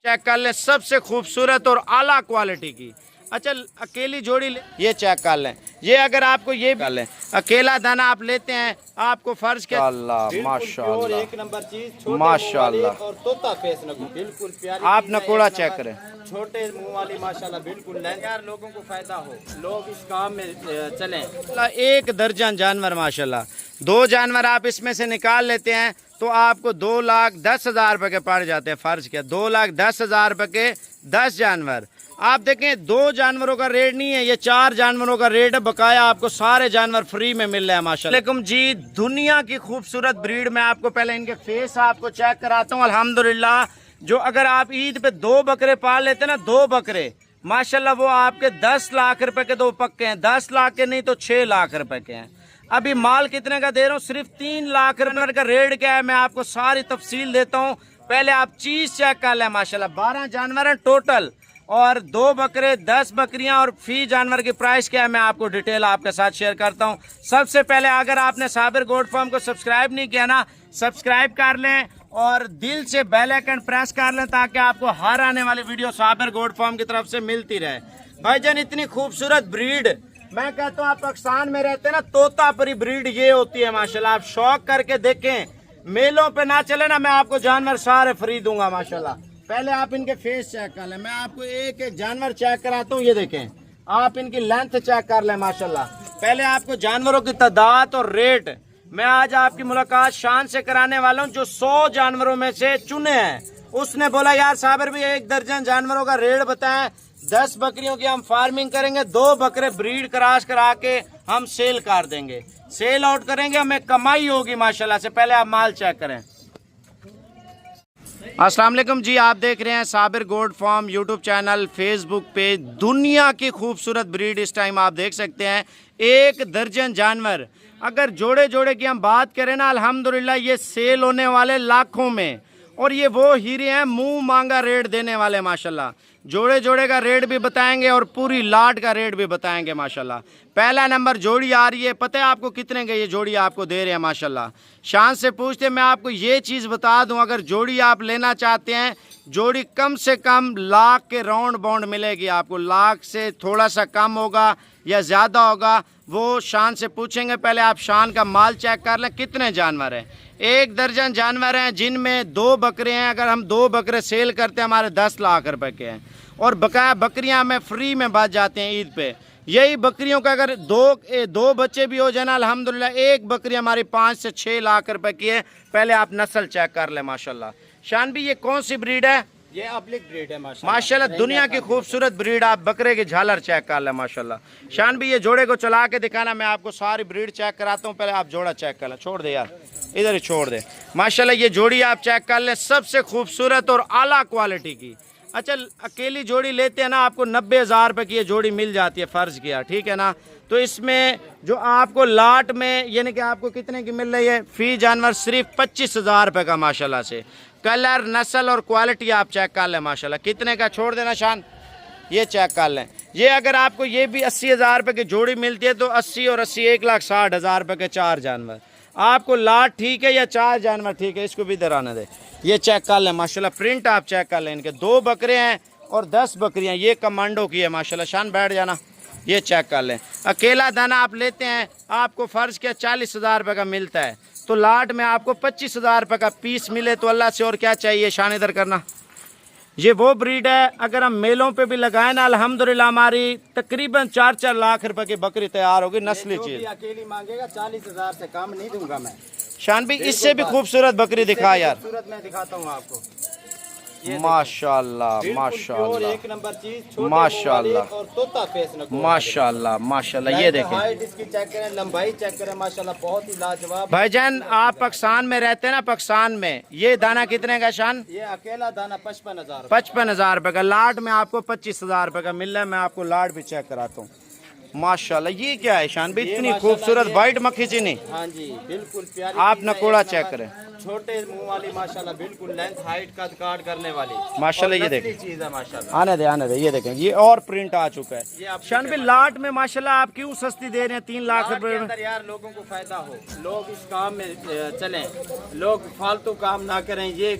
Check कर लें, सबसे खूबसूरत और आला क्वालिटी की। अच्छा अकेली जोड़ी ये चेक कर लें, ये अगर आपको ये कर लें अकेला दाना आप लेते हैं, आपको फर्ज क्या माशाल्लाह एक नंबर चीज माशाल्लाह और तोता फेस बिल्कुल प्यारी। आप नकोड़ा चेक करें, छोटे मुंह वाली माशाल्लाह बिल्कुल यार लोगों को फायदा हो, लोग इस काम में चलें। एक दर्जन जानवर माशाल्लाह, 2 जानवर आप इसमें से निकाल लेते हैं तो आपको 2,10,000 रुपए के पड़ जाते हैं। फर्ज क्या 2,10,000 रुपए के 10 जानवर। आप देखें 2 जानवरों का रेट नहीं है, ये 4 जानवरों का रेट है, बकाया आपको सारे जानवर फ्री में मिल रहे हैं माशाल्लाह जी। दुनिया की खूबसूरत ब्रीड में आपको पहले इनके फेस आपको चेक कराता हूँ। अल्हम्दुलिल्लाह जो अगर आप ईद पे 2 बकरे पाल लेते ना, 2 बकरे माशाल्लाह वो आपके 10 लाख रुपए के 2 पक्के हैं, 10 लाख के नहीं तो 6 लाख रुपए के हैं। अभी माल कितने का दे रहा हूँ, सिर्फ 3 लाख रुपए का रेट क्या है मैं आपको सारी तफसील देता हूँ। पहले आप चीज चेक कर लें माशाल्लाह। 12 जानवर हैं टोटल और 2 बकरे 10 बकरियां और फी जानवर की प्राइस क्या है मैं आपको डिटेल आपके साथ शेयर करता हूं। सबसे पहले अगर आपने साबिर गोट फार्म को सब्सक्राइब नहीं किया ना, सब्सक्राइब कर लें और दिल से बेल आइकन प्रेस कर लें ताकि आपको हर आने वाली वीडियो साबिर गोट फार्म की तरफ से मिलती रहे। भाईजान इतनी खूबसूरत ब्रीड, मैं कहता हूँ आप पाकिस्तान में रहते हैं ना, तोतापरी ब्रीड ये होती है माशाल्लाह। आप शौक करके देखें, मेलों पे ना चले ना, मैं आपको जानवर सारे फ्री दूंगा माशाल्लाह। पहले आप इनके फेस चेक कर लें, मैं आपको एक एक जानवर चेक कराता हूँ। ये देखें, आप इनकी लेंथ चेक कर लें माशाल्लाह। पहले आपको जानवरों की तादाद और रेट मैं आज आपकी मुलाकात शान से कराने वाला हूँ जो 100 जानवरों में से चुने हैं। उसने बोला यार साबिर भी 1 दर्जन जानवरों का रेट बताएं, 10 बकरियों की हम फार्मिंग करेंगे, 2 बकरे ब्रीड क्रॉस करा के हम सेल कर देंगे, सेल आउट करेंगे, हमें कमाई होगी माशाल्लाह से। पहले आप माल चेक करें। अस्सलाम वालेकुम जी, आप देख रहे हैं Sabir goat farm YouTube channel, Facebook पे। दुनिया की खूबसूरत ब्रीड इस टाइम आप देख सकते हैं, 1 दर्जन जानवर। अगर जोड़े जोड़े की हम बात करें ना, अल्हम्दुलिल्लाह ये सेल होने वाले लाखों में, और ये वो हीरे हैं मुंह मांगा रेट देने वाले माशाल्लाह। जोड़े जोड़े का रेट भी बताएंगे और पूरी लाट का रेट भी बताएंगे माशाल्लाह। पहला नंबर जोड़ी आ रही है, पता है आपको कितने का ये जोड़ी आपको दे रहे हैं माशाल्लाह। शान से पूछते मैं आपको ये चीज़ बता दूं, अगर जोड़ी आप लेना चाहते हैं, जोड़ी कम से कम लाख के राउंड बाउंड मिलेगी आपको। लाख से थोड़ा सा कम होगा या ज़्यादा होगा वो शान से पूछेंगे। पहले आप शान का माल चेक कर लें, कितने जानवर हैं। 1 दर्जन जानवर हैं जिनमें 2 बकरे हैं। अगर हम 2 बकरे सेल करते हैं हमारे 10 लाख रुपए के हैं, और बकाया बकरियां हमें फ्री में बच जाते हैं ईद पे। यही बकरियों का अगर दो बच्चे भी हो जाए ना, अल्हम्दुलिल्लाह 1 बकरी हमारी 5 से 6 लाख रुपए की है। पहले आप नस्ल चेक कर लें माशाल्लाह। शान भी ये कौन सी ब्रीड है? ये अब्लिक ब्रीड है माशाल्लाह, दुनिया की खूबसूरत ब्रीड। आप बकरे की झालर चेक कर लें माशाल्लाह। शान भी ये जोड़े को चला के दिखाना, मैं आपको सारी ब्रीड चेक कराता हूँ। पहले आप जोड़ा चेक कर लें, छोड़ दे यार, इधर ही छोड़ दे माशाल्लाह। ये जोड़ी आप चेक कर लें, सबसे खूबसूरत और आला क्वालिटी की। अच्छा अकेली जोड़ी लेते हैं ना, आपको 90,000 रुपये की ये जोड़ी मिल जाती है, फ़र्ज़ किया ठीक है ना। तो इसमें जो आपको लाट में यानी कि आपको कितने की मिल रही है, फ़ी जानवर सिर्फ 25,000 रुपये का माशाल्लाह से। कलर नस्ल और क्वालिटी आप चेक कर लें माशाल्लाह। कितने का छोड़ देना शान, ये चेक कर लें। ये अगर आपको ये भी 80,000 रुपये की जोड़ी मिलती है तो 80 और 80 1,60,000 रुपये के 4 जानवर। आपको लाट ठीक है या 4 जानवर ठीक है, इसको भी इधर आने दे। ये चेक कर लें माशाल्लाह, प्रिंट आप चेक कर लें। इनके 2 बकरे हैं और 10 बकरियां, ये कमांडो की है माशाल्लाह। शान बैठ जाना, ये चेक कर लें। अकेला दाना आप लेते हैं, आपको फ़र्ज़ किया 40,000 रुपये का मिलता है, तो लाट में आपको 25,000 रुपये का पीस मिले तो अल्लाह से और क्या चाहिए। शान इधर करना। ये वो ब्रीड है, अगर हम मेलों पे भी लगाए ना, अल्हम्दुलिल्लाह हमारी तकरीबन 4-4 लाख रुपए की बकरी तैयार होगी, नस्ली चीज। अकेली मांगेगा 40,000 से कम नहीं दूंगा मैं। शान भी इससे भी खूबसूरत बकरी दिखा यार, खूबसूरत मैं दिखाता हूँ आपको। माशाल्लाह माशाल्लाह, एक नंबर चीज, माशाल्लाह और तोता फेस माशाल्लाह माशाल्लाह। ये देखें, हाइट इसकी चेक करें, लंबाई चेक करें माशाल्लाह, बहुत ही लाजवाब। भाईजान आप पाकिस्तान में रहते हैं ना, पाकिस्तान में ये दाना कितने का शान? ये अकेला दाना 55,000। 55,000 रुपये का। लाट में आपको 25,000 रुपये का मिल रहा है। मैं आपको लाट भी चेक कराता हूँ माशाल्लाह। ये क्या है शान भी, इतनी खूबसूरत वाइट मक्खी चीनी। हाँ जी बिल्कुल प्यारी। आप नकोड़ा चेक करें, छोटे मुंह वाली माशाल्लाह, बिल्कुल लेंथ हाइट का कार्ड करने वाली माशाल्लाह। ये देखें चीज है माशाल्लाह, आने दे। ये देखें, ये और प्रिंट आ चुका है। शान भी लाट में माशाल्लाह आप क्यों सस्ती दे रहे हैं 3 लाख रुपए में? यार लोगों को फायदा हो, लोग इस काम में चलें, लोग फालतू काम ना करें। ये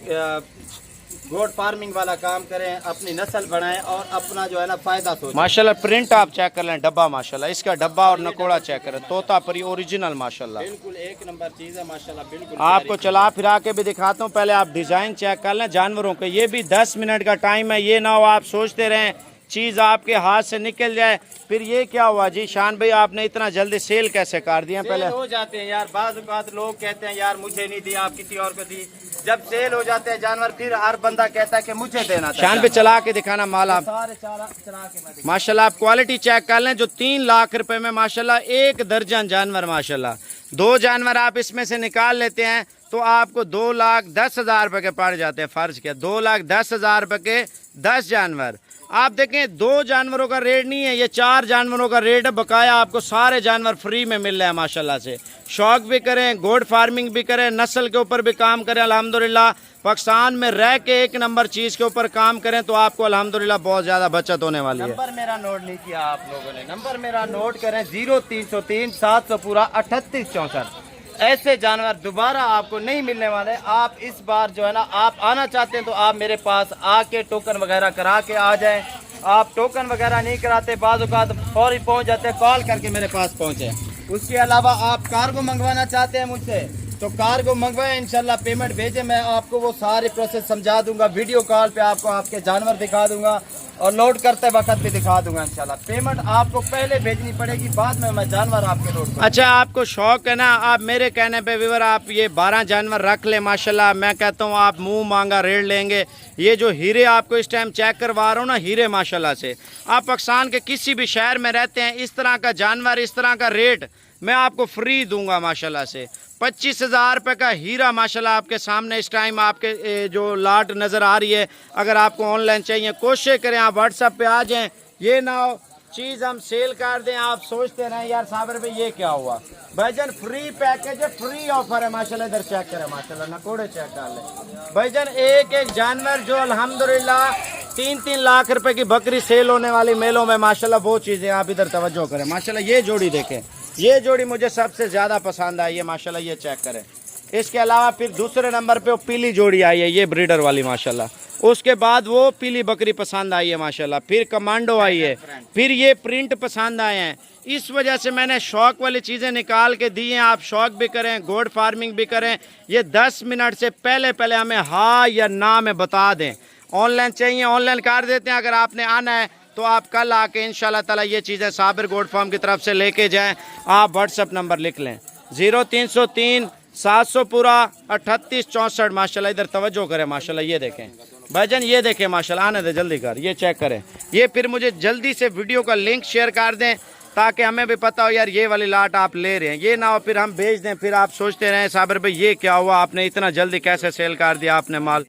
गोट फार्मिंग वाला काम करें, अपनी नस्ल बढ़ाएं और अपना जो है ना फायदा सोचें। माशाल्लाह प्रिंट आप चेक कर लें, डब्बा माशाल्लाह, इसका डब्बा और नकोड़ा चेक करें, तोता परी ओरिजिनल माशाल्लाह, बिल्कुल एक नंबर चीज़ है माशाल्लाह। बिल्कुल आपको चला फिरा के भी दिखाता हूँ, पहले आप डिज़ाइन चेक कर लें जानवरों के। ये भी 10 मिनट का टाइम है, ये ना हो आप सोचते रहें चीज़ आपके हाथ से निकल जाए फिर ये क्या हुआ जी। शान भाई आपने इतना जल्दी सेल कैसे कर दिया? पहले हो जाते हैं यार, बाज़ औक़ात लोग कहते हैं यार मुझे नहीं दी, आप किसी और को दी। जब सेल हो जाते हैं जानवर फिर हर बंदा कहता है कि मुझे देना था। शान पे चला के दिखाना माल आप सारे चला के माशाल्लाह, आप क्वालिटी चेक कर लें। जो 3 लाख रुपए में माशाल्लाह 1 दर्जन जानवर माशाल्लाह, 2 जानवर आप इसमें से निकाल लेते हैं तो आपको 2,10,000 रुपए के पड़ जाते हैं। फर्ज किया 2,10,000 रुपए के 10 जानवर। आप देखें 2 जानवरों का रेट नहीं है, ये 4 जानवरों का रेट है। बकाया आपको सारे जानवर फ्री में मिल रहे हैं माशाल्लाह से। शौक भी करें, गोट फार्मिंग भी करें, नस्ल के ऊपर भी काम करें, अल्हम्दुलिल्लाह पाकिस्तान में रह के एक नंबर चीज़ के ऊपर काम करें तो आपको अल्हम्दुलिल्लाह बहुत ज़्यादा बचत होने वाली है। नंबर मेरा नोट नहीं किया आप लोगों ने, नंबर मेरा नोट करें 0303 700 पूरा 3864। ऐसे जानवर दोबारा आपको नहीं मिलने वाले। आप इस बार जो है ना आप आना चाहते हैं तो आप मेरे पास आके टोकन वगैरह करा के आ जाएं। आप टोकन वगैरह नहीं कराते, बाज़ औक़ात फौरी पहुंच जाते हैं, कॉल करके मेरे पास पहुंचे। उसके अलावा आप कार्गो मंगवाना चाहते हैं मुझसे तो कार्गो मंगवाएं, इंशाल्लाह पेमेंट भेजें, मैं आपको वो सारे प्रोसेस समझा दूंगा। वीडियो कॉल पे आपको आपके जानवर दिखा दूंगा और लोड करते वक्त भी दिखा दूंगा इंशाल्लाह। पेमेंट आपको पहले भेजनी पड़ेगी, बाद में मैं जानवर आपके लोड करूंगा। अच्छा आपको शौक है ना, आप मेरे कहने पे व्यूअर आप ये 12 जानवर रख ले माशाल्लाह। मैं कहता हूँ आप मुंह मांगा रेट लेंगे। ये जो हीरे आपको इस टाइम चेक करवा रहा हूँ ना, हीरे माशाल्लाह से, आप पाकिस्तान के किसी भी शहर में रहते हैं इस तरह का जानवर, इस तरह का रेट मैं आपको फ्री दूंगा माशाल्लाह से। 25,000 रुपये का हीरा माशाल्लाह आपके सामने इस टाइम आपके जो लाट नज़र आ रही है। अगर आपको ऑनलाइन चाहिए कोशिश करें आप व्हाट्सएप पे आ जाएं, ये ना हो चीज़ हम सेल कर दें आप सोचते रहें यार साबर पे ये क्या हुआ। भाईजान फ्री पैकेज है, फ्री ऑफर है माशाल्लाह। इधर चेक करें माशाल्लाह, नकोड़े चेक कर लें भाईजान। एक एक जानवर जो अल्हम्दुलिल्लाह 3-3 लाख रुपए की बकरी सेल होने वाली मेलों में माशाल्लाह, वो चीज़ें आप इधर तवज्जो करें माशाल्लाह। ये जोड़ी देखें, ये जोड़ी मुझे सबसे ज़्यादा पसंद आई है माशाल्लाह, ये चेक करें। इसके अलावा फिर दूसरे नंबर पे वो पीली जोड़ी आई है, ये ब्रीडर वाली माशाल्लाह। उसके बाद वो पीली बकरी पसंद आई है माशाल्लाह, फिर कमांडो आई है, फिर ये प्रिंट पसंद आए हैं। इस वजह से मैंने शौक वाली चीज़ें निकाल के दी हैं। आप शौक भी करें, गोट फार्मिंग भी करें। ये 10 मिनट से पहले पहले हमें हाँ या ना में बता दें। ऑनलाइन चाहिए ऑनलाइन कर देते हैं, अगर आपने आना है तो आप कल आके इंशाल्लाह ताला ये चीज़ें साबिर गोट फार्म की तरफ से लेके जाएं। आप व्हाट्सअप नंबर लिख लें 0303 700 पूरा 3864 माशाल्लाह। इधर तवज्जो करें माशाल्लाह, ये देखें भाईजान, ये देखें माशाल्लाह। आने दे जल्दी कर, ये चेक करें। ये फिर मुझे जल्दी से वीडियो का लिंक शेयर कर दें ताकि हमें भी पता हो यार ये वाली लाट आप ले रहे हैं। ये ना हो फिर हम भेज दें फिर आप सोचते रहें साबिर भाई ये क्या हुआ, आपने इतना जल्दी कैसे सेल कर दिया आपने माल।